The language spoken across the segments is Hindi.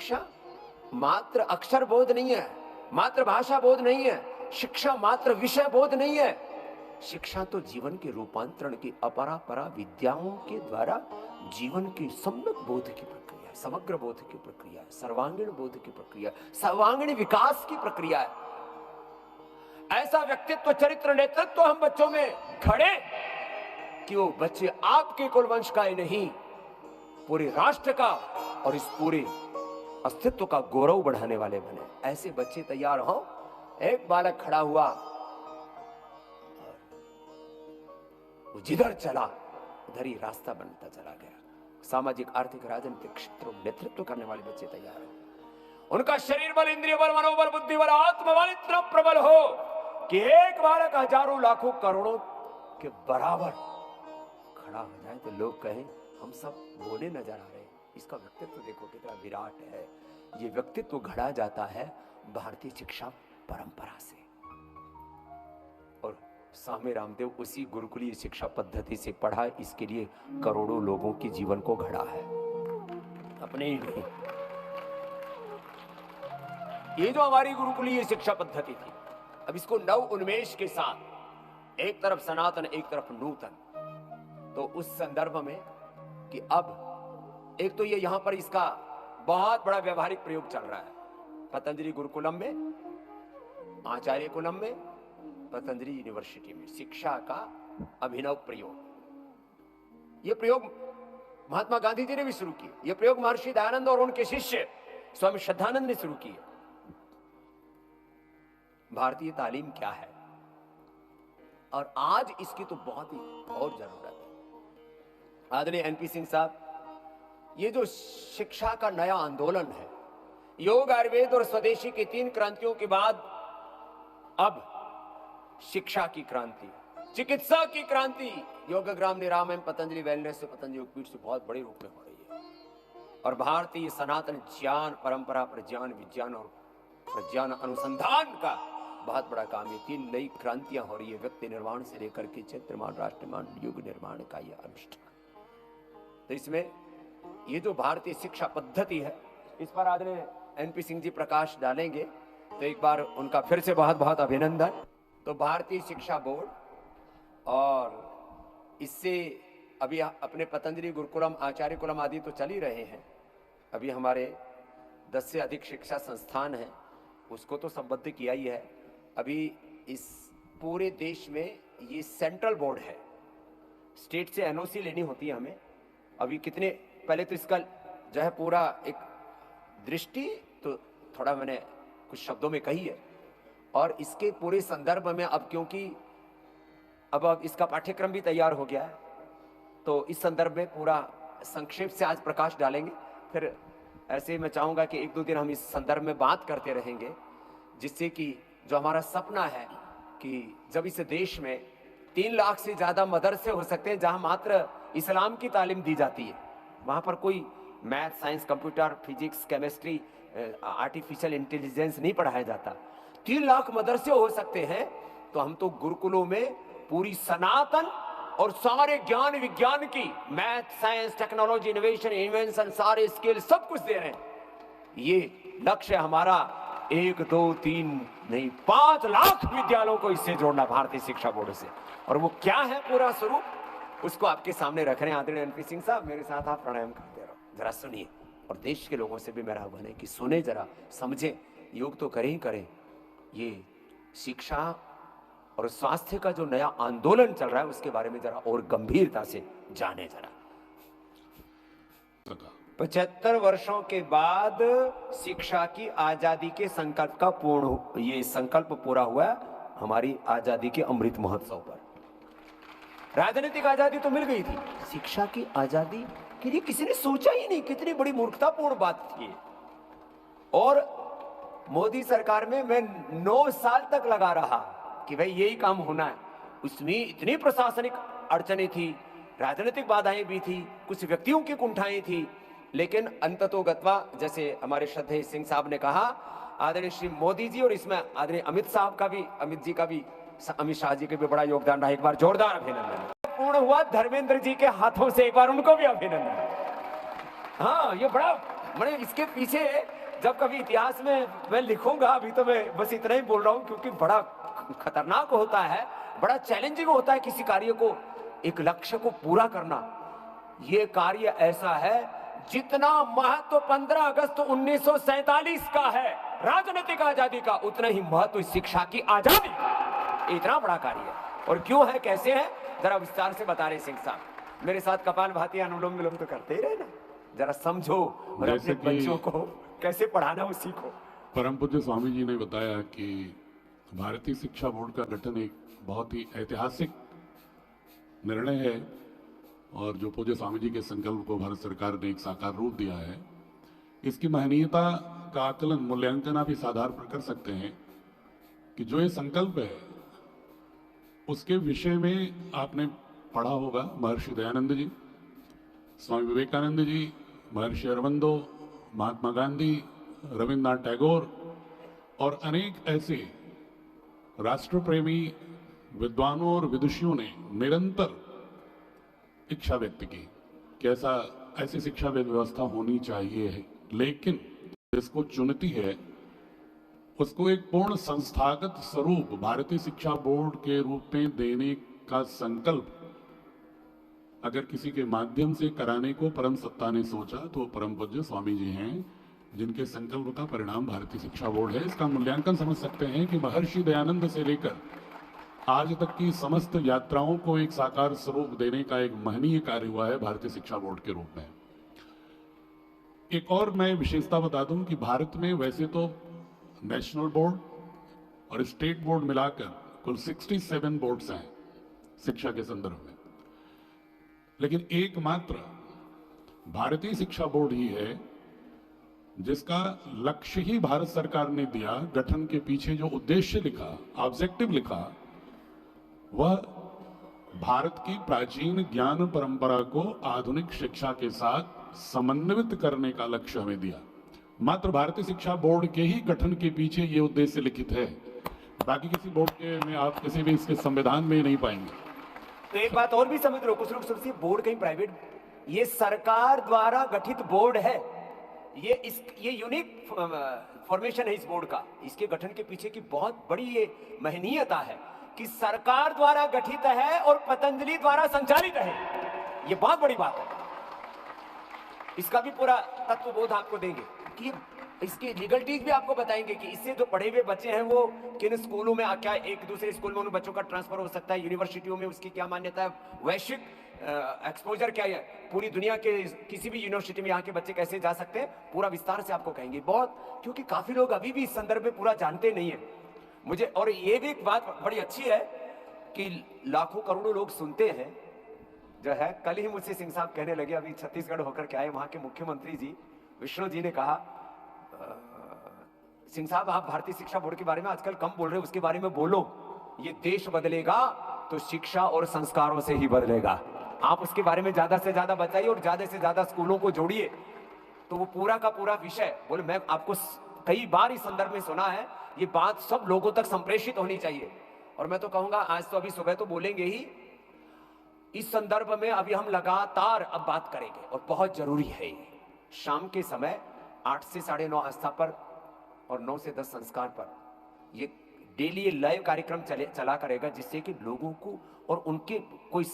शिक्षा मात्र अक्षर बोध नहीं है, मात्र भाषा बोध नहीं है, शिक्षा मात्र विषय बोध नहीं है। शिक्षा तो जीवन के रूपांतरण की अपरापरा विद्याओं के द्वारा जीवन के सम्यक बोध की प्रक्रिया, समग्र बोध की प्रक्रिया, सर्वांगीण बोध की प्रक्रिया, सर्वांगीण विकास की प्रक्रिया है। ऐसा व्यक्तित्व, चरित्र, नेतृत्व हम बच्चों में खड़े कि वो बच्चे आपके कुलवंश का ही नहीं, पूरे राष्ट्र का और इस पूरे अस्तित्व का गौरव बढ़ाने वाले बने। ऐसे बच्चे तैयार हो। एक बालक खड़ा हुआ, वो जिधर चला उधर ही रास्ता बनता चला गया। सामाजिक, आर्थिक, राजनीतिक क्षेत्रों में नेतृत्व करने वाले बच्चे तैयार हो। उनका शरीर बल, इंद्रिय बल, मनोबल, बुद्धि बल, आत्मबल इतना प्रबल हो कि एक बालक हजारों, लाखों, करोड़ों के बराबर खड़ा हो जाए तो लोग कहें हम सब बोले नजर आ रहे हैं, इसका व्यक्तित्व देखो कितना विराट है। ये व्यक्तित्व घड़ा जाता है भारतीय शिक्षा परंपरा से। और स्वामी रामदेव उसी गुरुकुलीय शिक्षा पद्धति से पढ़ा, इसके लिए करोड़ों लोगों के जीवन को घड़ा है, अपने ही नहीं। ये जो हमारी गुरुकुलीय शिक्षा पद्धति थी, अब इसको नव उन्मेष के साथ, एक तरफ सनातन, एक तरफ नूतन, तो उस संदर्भ में कि अब एक तो ये यहां पर इसका बहुत बड़ा व्यवहारिक प्रयोग चल रहा है। पतंजलि गुरुकुलम में, आचार्य कुलम में, पतंजलि यूनिवर्सिटी में शिक्षा का अभिनव प्रयोग। यह प्रयोग महात्मा गांधी जी ने भी शुरू किया। यह प्रयोग महर्षि दयानंद और उनके शिष्य स्वामी श्रद्धानंद ने शुरू किया। भारतीय तालीम क्या है और आज इसकी तो बहुत ही और जरूरत है। आदरणीय एनपी सिंह साहब, ये जो शिक्षा का नया आंदोलन है, योग, आयुर्वेद और स्वदेशी की 3 क्रांतियों के बाद अब शिक्षा की क्रांति, चिकित्सा की क्रांति, योगग्राम, निरामयम, पतंजलि वेलनेस से, पतंजलि योगपीठ से बहुत बड़े रूप में हो रही है। और भारतीय सनातन ज्ञान परंपरा पर ज्ञान, विज्ञान और प्रज्ञान अनुसंधान का बहुत बड़ा काम है। 3 नई क्रांतियां हो रही है, व्यक्ति निर्माण से लेकर के क्षेत्र निर्माण, राष्ट्र निर्माण, युग निर्माण का यह अनुष्ठान। तो इसमें ये जो भारतीय शिक्षा पद्धति है, इस पर आदरणीय एनपी सिंह जी प्रकाश डालेंगे, तो एक बार उनका फिर से बहुत बहुत अभिनंदन। तो भारतीय शिक्षा बोर्ड और इससे अभी अपने पतंजलि गुरुकुलम, आचार्य कुलम आदि तो चल ही रहे हैं, अभी हमारे 10 से अधिक शिक्षा संस्थान हैं, उसको तो संबद्ध किया ही है। अभी इस पूरे देश में ये सेंट्रल बोर्ड है, स्टेट से एनओसी लेनी होती है हमें। अभी कितने पहले तो इसका जो है पूरा एक दृष्टि तो थोड़ा मैंने कुछ शब्दों में कही है, और इसके पूरे संदर्भ में अब क्योंकि अब इसका पाठ्यक्रम भी तैयार हो गया है, तो इस संदर्भ में पूरा संक्षेप से आज प्रकाश डालेंगे। फिर ऐसे मैं चाहूंगा कि 1-2 दिन हम इस संदर्भ में बात करते रहेंगे, जिससे कि जो हमारा सपना है कि जब इस देश में 3 लाख से ज्यादा मदरसे हो सकते हैं जहां मात्र इस्लाम की तालीम दी जाती है, वहां पर कोई math, science, computer, physics, chemistry, artificial intelligence नहीं पढ़ाया जाता। 3 लाख मदरसे हो सकते हैं, तो हम तो गुरुकुलों में पूरी सनातन और सारे ज्ञान विज्ञान की, math, science, technology, innovation, invention, सारे स्किल सब कुछ दे रहे हैं। ये लक्ष्य हमारा 1, 2, 3 नहीं 5 लाख विद्यालयों को इससे जोड़ना भारतीय शिक्षा बोर्ड से। और वो क्या है पूरा स्वरूप, उसको आपके सामने रख रहे हैं आदरणीय एनपी सिंह साहब। मेरे साथ आप प्राणायाम करते रहो, जरा सुनिए, और देश के लोगों से भी मेरा आह्वान है कि सुने, जरा समझे, योग तो करें ही करें। ये शिक्षा और स्वास्थ्य का जो नया आंदोलन चल रहा है उसके बारे में जरा और गंभीरता से जाने। जरा 75 वर्षों के बाद शिक्षा की आजादी के संकल्प का ये संकल्प पूरा हुआ हमारी आजादी के अमृत महोत्सव पर। राजनीतिक आजादी तो मिल गई थी, शिक्षा की आजादी के लिए किसी ने सोचा ही नहीं। कितनी बड़ी मूर्खतापूर्ण बात थी। और मोदी सरकार में मैं 9 साल तक लगा रहा कि भाई यही काम होना है। उसमें इतनी प्रशासनिक अड़चनें थी, राजनीतिक बाधाएं भी थी, कुछ व्यक्तियों की कुंठाएं थी, लेकिन अंततोगत्वा जैसे हमारे श्रद्धेय सिंह साहब ने कहा, आदरणीय श्री मोदी जी और इसमें आदरणीय अमित जी का भी, अमित शाह जी के भी बड़ा योगदान रहा। एक बार जोरदार अभिनंदन। पूर्ण हुआ धर्मेंद्र जी के हाथों से, एक बार उनको भी अभिनंदन। हाँ, ये बड़ा मैंने इसके पीछे जब कभी इतिहास में मैं लिखूंगा, अभी तो मैं बस इतना ही बोल रहा हूं क्योंकि बड़ा खतरनाक होता है, बड़ा चैलेंजिंग होता है किसी कार्य को, एक लक्ष्य को पूरा करना। ये कार्य ऐसा है जितना महत्व 15 अगस्त 1947 का है राजनीतिक आजादी का, उतना ही महत्व शिक्षा की आजादी का। इतना बड़ा कार्य है। और क्यों है, कैसे है, जरा विस्तार से बता रहे सिंह साहब। मेरे साथ कपालभाति अनुलोम विलोम तो करते ही रहे ना, जरा समझो और अपने बच्चों को कैसे पढ़ाना वो सीखो। परम पूज्य स्वामी जी ने बताया कि भारतीय शिक्षा बोर्ड का गठन एक बहुत ही ऐतिहासिक निर्णय है और जो पूज्य स्वामी जी के संकल्प को भारत सरकार ने एक साकार रूप दिया है। इसकी महनीयता का आकलन, मूल्यांकन आप इस आधार पर कर सकते हैं कि जो ये संकल्प है उसके विषय में आपने पढ़ा होगा महर्षि दयानंद जी, स्वामी विवेकानंद जी, महर्षि अरविंदो, महात्मा गांधी, रविन्द्रनाथ टैगोर और अनेक ऐसे राष्ट्र प्रेमी विद्वानों और विदुषियों ने निरंतर इच्छा व्यक्त की कि ऐसी शिक्षा व्यवस्था होनी चाहिए, लेकिन जिसको चुनती है उसको एक पूर्ण संस्थागत स्वरूप भारतीय शिक्षा बोर्ड के रूप में देने का संकल्प अगर किसी के माध्यम से कराने को परम सत्ता ने सोचा तो परम पूज्य स्वामी जी हैं, जिनके संकल्प का परिणाम भारतीय शिक्षा बोर्ड है। इसका मूल्यांकन समझ सकते हैं कि महर्षि दयानंद से लेकर आज तक की समस्त यात्राओं को एक साकार स्वरूप देने का एक महनीय कार्य हुआ है भारतीय शिक्षा बोर्ड के रूप में। एक और मैं विशेषता बता दूं कि भारत में वैसे तो नेशनल बोर्ड और स्टेट बोर्ड मिलाकर कुल 67 बोर्ड्स हैं शिक्षा के संदर्भ में, लेकिन एकमात्र भारतीय शिक्षा बोर्ड ही है जिसका लक्ष्य ही भारत सरकार ने दिया, गठन के पीछे जो उद्देश्य लिखा, ऑब्जेक्टिव लिखा, वह भारत की प्राचीन ज्ञान परंपरा को आधुनिक शिक्षा के साथ समन्वित करने का लक्ष्य हमें दिया। मात्र भारतीय शिक्षा बोर्ड के ही गठन के पीछे ये उद्देश्य लिखित है, बाकी किसी बोर्ड के में आप किसी भी इसके संविधान में नहीं पाएंगे। तो एक बात और भी समझ लो, कुछ लोग सोचते बोर्ड कहीं प्राइवेट, ये सरकार द्वारा गठित बोर्ड है, ये यूनिक फॉर्मेशन है इस बोर्ड का। इसके गठन के पीछे की बहुत बड़ी ये महनीयता है कि सरकार द्वारा गठित है और पतंजलि द्वारा संचालित है। ये बहुत बड़ी बात है। इसका भी पूरा तत्वबोध आपको देंगे कि इसकी लीगलिटीज भी आपको बताएंगे कि इससे जो पढ़े हुए बच्चे हैं वो किन स्कूलों में क्या एक दूसरे स्कूल में उन बच्चों का ट्रांसफर हो सकता है, यूनिवर्सिटियों में उसकी क्या मान्यता है, वैश्विक एक्सपोजर क्या है, पूरी दुनिया के किसी भी यूनिवर्सिटी में यहाँ के बच्चे कैसे जा सकते हैं, पूरा विस्तार से आपको कहेंगे बहुत, क्योंकि काफी लोग अभी भी इस संदर्भ में पूरा जानते नहीं है मुझे। और ये भी एक बात बड़ी अच्छी है कि लाखों करोड़ों लोग सुनते हैं जो है। कल ही मुझसे सिंह साहब कहने लगे, अभी छत्तीसगढ़ होकर के आए, वहां के मुख्यमंत्री जी विष्णु जी ने कहा, सिंह साहब आप भारतीय शिक्षा बोर्ड के बारे में आजकल कम बोल रहे हो, उसके बारे में बोलो, ये देश बदलेगा तो शिक्षा और संस्कारों से ही बदलेगा। आप उसके बारे में ज्यादा से ज्यादा बताइए और ज्यादा से ज्यादा स्कूलों को जोड़िए। तो वो पूरा का पूरा विषय बोले, मैं आपको कई बार इस संदर्भ में सुना है, ये बात सब लोगों तक संप्रेषित होनी चाहिए। और मैं तो कहूंगा आज तो अभी सुबह तो बोलेंगे ही, इस संदर्भ में अभी हम लगातार अब बात करेंगे और बहुत जरूरी है। ये शाम के समय 8 से 9:30 आस्था पर और 9 से 10 संस्कार पर ये डेली ये लाइव कार्यक्रम चला करेगा, जिससे कि लोगों को और उनके कोई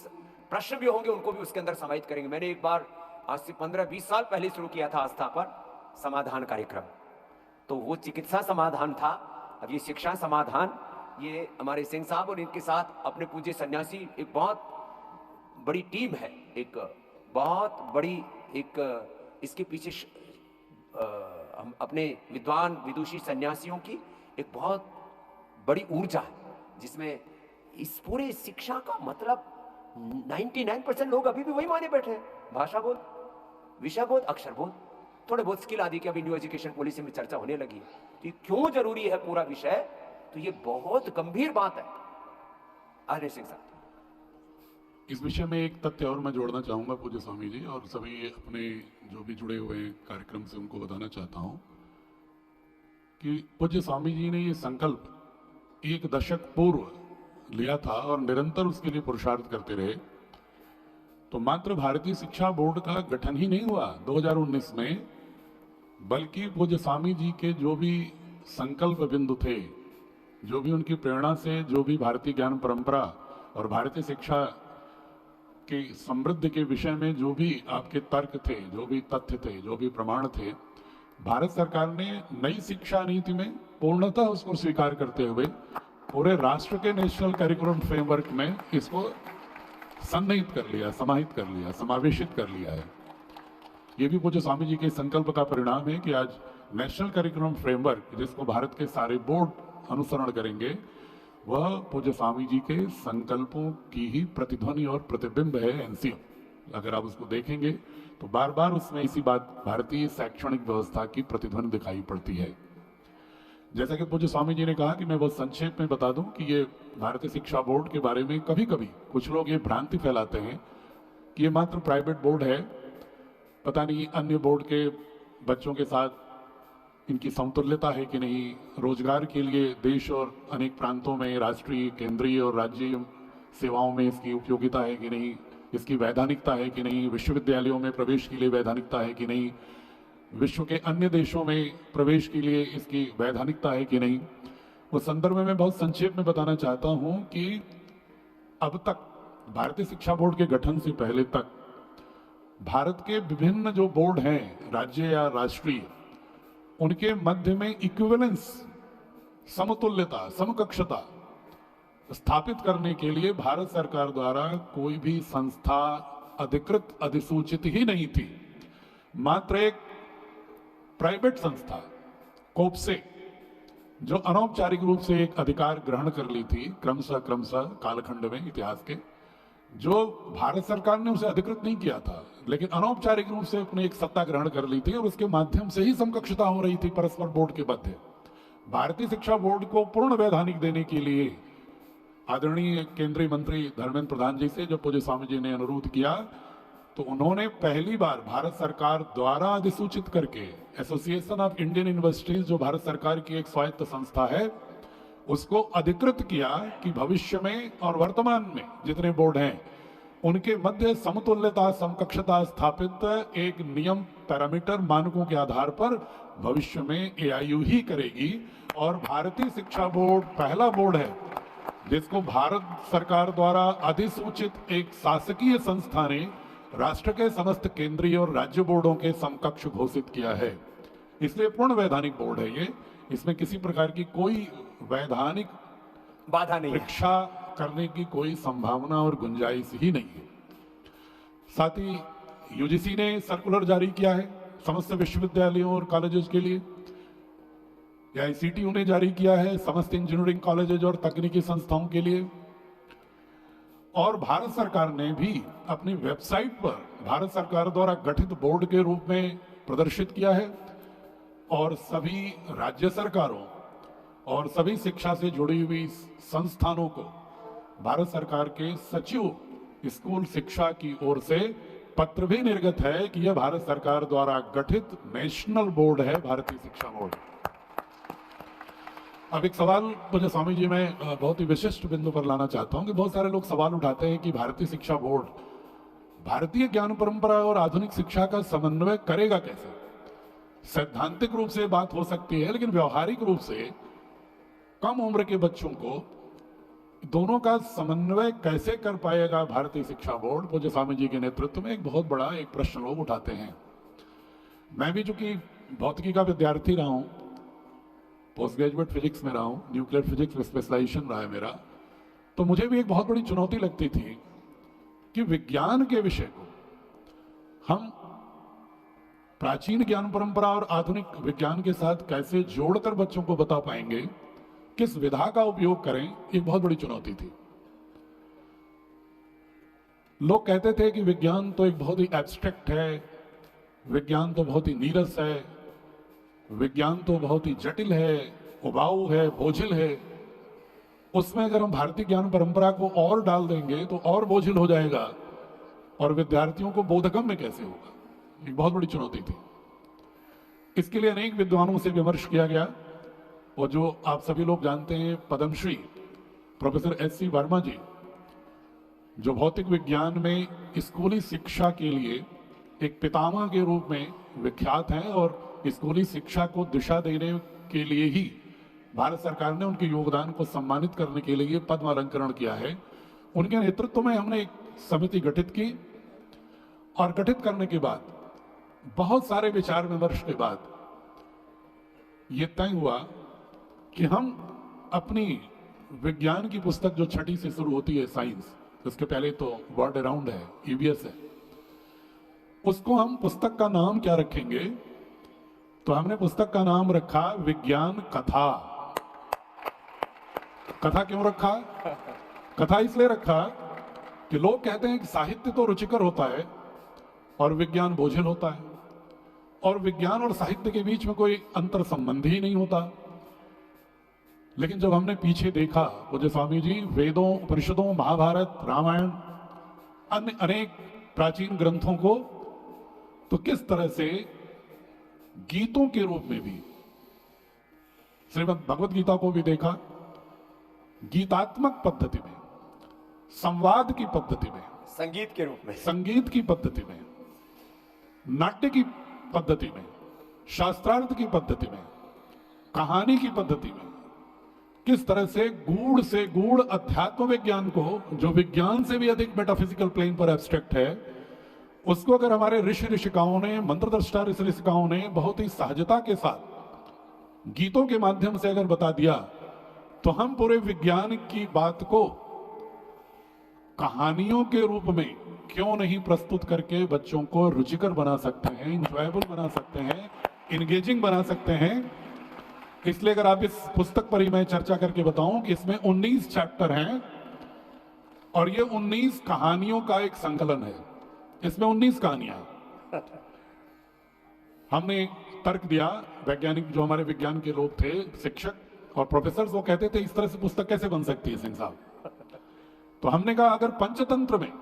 प्रश्न भी होंगे उनको भी उसके अंदर समाहित करेंगे। मैंने एक बार आज से 15-20 साल पहले शुरू किया था आस्था पर समाधान कार्यक्रम, तो वो चिकित्सा समाधान था, अब ये शिक्षा समाधान। ये हमारे सिंह साहब और इनके साथ अपने पूज्य सन्यासी, एक बहुत बड़ी टीम है, एक बहुत बड़ी एक इसके पीछे हम अपने विद्वान विदुषी सन्यासियों की एक बहुत बड़ी ऊर्जा है, जिसमें इस पूरे शिक्षा का मतलब 99% लोग अभी भी वही माने बैठे हैं, भाषा बोध, विषय बोध, अक्षर बोध, थोड़े बहुत स्किल आदि की अभी न्यू एजुकेशन पॉलिसी में चर्चा होने लगी है। तो क्यों जरूरी है पूरा विषय, तो ये बहुत गंभीर बात है। आने सिंह साहब, इस विषय में एक तथ्य और मैं जोड़ना चाहूंगा पूज्य स्वामी जी, और सभी अपने जो भी जुड़े हुए कार्यक्रम से उनको बताना चाहता हूं कि पूज्य स्वामी जी ने ये संकल्प 1 दशक पूर्व लिया था और निरंतर उसके लिए पुरुषार्थ करते रहे। तो मात्र भारतीय शिक्षा बोर्ड का गठन ही नहीं हुआ 2019 में, बल्कि पूज्य स्वामी जी के जो भी संकल्प बिंदु थे, जो भी उनकी प्रेरणा से, जो भी भारतीय ज्ञान परंपरा और भारतीय शिक्षा की समृद्धि के विषय में जो भी आपके तर्क थे, जो भी तथ्य थे, जो भी प्रमाण थे, भारत सरकार ने नई शिक्षा नीति में पूर्णतः उसको स्वीकार करते हुए पूरे राष्ट्र के नेशनल करिकुलम फ्रेमवर्क में इसको सन्निहित कर लिया, समाहित कर लिया, समावेशित कर लिया है। ये भी पूज्य स्वामी जी के संकल्प का परिणाम है कि आज नेशनल करिकुलम फ्रेमवर्क, जिसको भारत के सारे बोर्ड अनुसरण करेंगे, वह पूज्य स्वामी जी के संकल्पों की ही प्रतिध्वनि और प्रतिबिंब है। एनसीएफ अगर आप उसको देखेंगे तो बार बार उसमें इसी बात, भारतीय शैक्षणिक व्यवस्था की प्रतिध्वनि दिखाई पड़ती है। जैसा कि पूज्य स्वामी जी ने कहा कि मैं बहुत संक्षेप में बता दूं कि ये भारतीय शिक्षा बोर्ड के बारे में कभी कभी कुछ लोग ये भ्रांति फैलाते हैं कि ये मात्र प्राइवेट बोर्ड है, पता नहीं अन्य बोर्ड के बच्चों के साथ इनकी समतुल्यता है कि नहीं, रोजगार के लिए देश और अनेक प्रांतों में राष्ट्रीय, केंद्रीय और राज्य सेवाओं में इसकी उपयोगिता है कि नहीं, इसकी वैधानिकता है कि नहीं, विश्वविद्यालयों में प्रवेश के लिए वैधानिकता है कि नहीं, विश्व के अन्य देशों में प्रवेश के लिए इसकी वैधानिकता है कि नहीं। उस संदर्भ में मैं बहुत संक्षेप में बताना चाहता हूं कि अब तक भारतीय शिक्षा बोर्ड के गठन से पहले तक भारत के विभिन्न जो बोर्ड हैं, राज्य या राष्ट्रीय, उनके मध्य में इक्विवेलेंस, समतुल्यता, समकक्षता स्थापित करने के लिए भारत सरकार द्वारा कोई भी संस्था अधिकृत, अधिसूचित ही नहीं थी। मात्र एक प्राइवेट संस्था कोप्से, जो अनौपचारिक रूप से एक अधिकार ग्रहण कर ली थी क्रमशः कालखंड में इतिहास के, जो भारत सरकार ने उसे अधिकृत नहीं किया था, लेकिन अनौपचारिक रूप से अपने एक सत्ता ग्रहण कर ली थी और उसके माध्यम से ही समकक्षता हो रही थी परस्पर बोर्ड के मध्य। भारतीय शिक्षा बोर्ड को पूर्ण वैधानिक देने के लिए आदरणीय केंद्रीय मंत्री धर्मेंद्र प्रधान जी से जब पूज्य स्वामी जी ने अनुरोध किया, तो उन्होंने पहली बार भारत सरकार द्वारा अधिसूचित करके एसोसिएशन ऑफ इंडियन यूनिवर्सिटीज, जो भारत सरकार की एक स्वायत्त संस्था है, उसको अधिकृत किया कि भविष्य में और वर्तमान में जितने बोर्ड हैं उनके मध्य समतुल्यता, समकक्षता स्थापित एक नियम, पैरामीटर, मानकों के आधार पर भविष्य में एआईयू ही करेगी। और भारतीय शिक्षा बोर्ड पहला बोर्ड है जिसको भारत सरकार द्वारा अधिसूचित एक शासकीय संस्था ने राष्ट्र के समस्त केंद्रीय और राज्य बोर्डों के समकक्ष घोषित किया है। इसलिए पूर्ण वैधानिक बोर्ड है ये, इसमें किसी प्रकार की कोई वैधानिक बाधा नहीं, परीक्षा करने की कोई संभावना और गुंजाइश ही नहीं है। साथ ही यूजीसी ने सर्कुलर जारी किया है समस्त विश्वविद्यालयों और कॉलेजेस के लिए, आईसीटीयू ने जारी किया है समस्त इंजीनियरिंग कॉलेजेज और तकनीकी संस्थाओं के लिए, और भारत सरकार ने भी अपनी वेबसाइट पर भारत सरकार द्वारा गठित बोर्ड के रूप में प्रदर्शित किया है। और सभी राज्य सरकारों और सभी शिक्षा से जुड़ी हुई संस्थानों को भारत सरकार के सचिव स्कूल शिक्षा की ओर से पत्र भी निर्गत है कि यह भारत सरकार द्वारा गठित नेशनल बोर्ड है, भारतीय शिक्षा बोर्ड। अब एक सवाल मुझे स्वामी जी मैं बहुत ही विशिष्ट बिंदु पर लाना चाहता हूं कि बहुत सारे लोग सवाल उठाते हैं कि भारतीय शिक्षा बोर्ड भारतीय ज्ञान परंपरा और आधुनिक शिक्षा का समन्वय करेगा कैसे। सैद्धांतिक रूप से बात हो सकती है, लेकिन व्यवहारिक रूप से कम उम्र के बच्चों को दोनों का समन्वय कैसे कर पाएगा भारतीय शिक्षा बोर्ड। पूज्य स्वामी जी के नेतृत्व में एक बहुत बड़ा एक प्रश्न लोग उठाते हैं। मैं भी चूंकि भौतिकी का विद्यार्थी रहा हूं, पोस्ट ग्रेजुएट फिजिक्स में रहा हूं, न्यूक्लियर फिजिक्स में स्पेशलाइजेशन रहा है मेरा, तो मुझे भी एक बहुत बड़ी चुनौती लगती थी कि विज्ञान के विषय को हम प्राचीन ज्ञान परंपरा और आधुनिक विज्ञान के साथ कैसे जोड़कर बच्चों को बता पाएंगे, किस विधा का उपयोग करें, एक बहुत बड़ी चुनौती थी। लोग कहते थे कि विज्ञान तो एक बहुत ही एब्स्ट्रैक्ट है, विज्ञान तो बहुत ही नीरस है, विज्ञान तो बहुत ही जटिल है, उबाऊ है, बोझिल है, उसमें अगर हम भारतीय ज्ञान परंपरा को और डाल देंगे तो और बोझिल हो जाएगा और विद्यार्थियों को बोधगम्य कैसे होगा। एक बहुत बड़ी चुनौती थी। इसके लिए अनेक विद्वानों से विमर्श किया गया और जो आप सभी लोग जानते हैं पद्मश्री प्रोफेसर एस.सी. वर्मा जी, जो भौतिक विज्ञान में स्कूली शिक्षा के लिए एक पितामह के रूप में विख्यात हैं और स्कूली शिक्षा को दिशा देने के लिए ही भारत सरकार ने उनके योगदान को सम्मानित करने के लिए पद्म अलंकरण किया है। उनके नेतृत्व में हमने एक समिति गठित की और गठित करने के बाद बहुत सारे विचार विमर्श के बाद ये तय हुआ कि हम अपनी विज्ञान की पुस्तक जो छठी से शुरू होती है साइंस, उसके पहले तो वर्ड अराउंड है, ईवीएस है, उसको हम पुस्तक का नाम क्या रखेंगे? तो हमने पुस्तक का नाम रखा विज्ञान कथा। कथा क्यों रखा? कथा इसलिए रखा कि लोग कहते हैं कि साहित्य तो रुचिकर होता है और विज्ञान बोझिल होता है, और विज्ञान और साहित्य के बीच में कोई अंतर संबंध ही नहीं होता। लेकिन जब हमने पीछे देखा, पूज्य स्वामी जी वेदों, उपनिषदों, महाभारत, रामायण, अन्य अनेक प्राचीन ग्रंथों को, तो किस तरह से गीतों के रूप में भी, श्रीमद् भगवत गीता को भी देखा, गीतात्मक पद्धति में, संवाद की पद्धति में, संगीत के रूप में, संगीत की पद्धति में, नाट्य की पद्धति में, शास्त्रार्थ की पद्धति में, कहानी की पद्धति में, किस तरह से गूढ़ अध्यात्म विज्ञान को, जो विज्ञान से भी अधिक मेटाफिजिकल प्लेन पर एब्स्ट्रैक्ट है, उसको अगर हमारे ऋषि ऋषिकाओं ने, मंत्रद्रष्टा ऋषि ऋषिकाओं ने बहुत ही सहजता के साथ गीतों के माध्यम से अगर बता दिया, तो हम पूरे विज्ञान की बात को कहानियों के रूप में क्यों नहीं प्रस्तुत करके बच्चों को रुचिकर बना सकते हैं, इंजॉयबल बना सकते हैं, इंगेजिंग बना सकते हैं। इसलिए अगर आप इस पुस्तक पर ही मैं चर्चा करके बताऊं कि इसमें 19 चैप्टर हैं और ये 19 कहानियों का एक संकलन है। इसमें 19 कहानियां। हमने तर्क दिया, वैज्ञानिक जो हमारे विज्ञान के लोग थे, शिक्षक और प्रोफेसर, वो कहते थे इस तरह से पुस्तक कैसे बन सकती है सिंह साहब। तो हमने कहा अगर पंचतंत्र में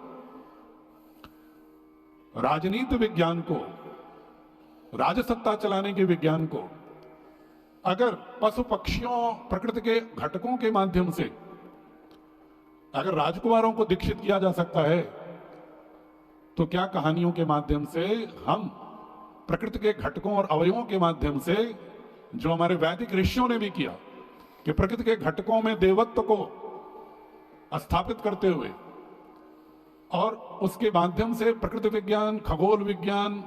राजनीति विज्ञान को, राजसत्ता चलाने के विज्ञान को, अगर पशु पक्षियों, प्रकृति के घटकों के माध्यम से अगर राजकुमारों को दीक्षित किया जा सकता है, तो क्या कहानियों के माध्यम से हम प्रकृति के घटकों और अवयवों के माध्यम से, जो हमारे वैदिक ऋषियों ने भी किया कि प्रकृति के घटकों में देवत्व को स्थापित करते हुए और उसके माध्यम से प्रकृति विज्ञान, खगोल विज्ञान,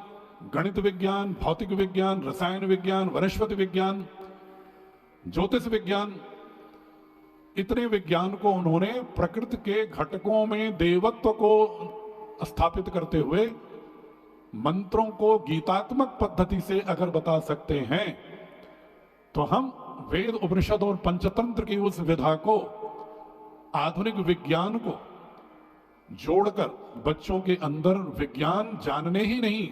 गणित विज्ञान, भौतिक विज्ञान, रसायन विज्ञान, वनस्पति विज्ञान, ज्योतिष विज्ञान, इतने विज्ञान को उन्होंने प्रकृति के घटकों में देवत्व को स्थापित करते हुए मंत्रों को गीतात्मक पद्धति से अगर बता सकते हैं, तो हम वेद, उपनिषद और पंचतंत्र की उस विधा को, आधुनिक विज्ञान को जोड़कर बच्चों के अंदर विज्ञान जानने ही नहीं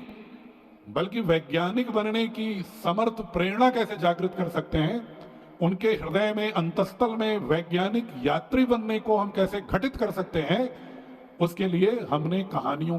बल्कि वैज्ञानिक बनने की समर्थ प्रेरणा कैसे जागृत कर सकते हैं, उनके हृदय में, अंतस्थल में वैज्ञानिक यात्री बनने को हम कैसे घटित कर सकते हैं, उसके लिए हमने कहानियों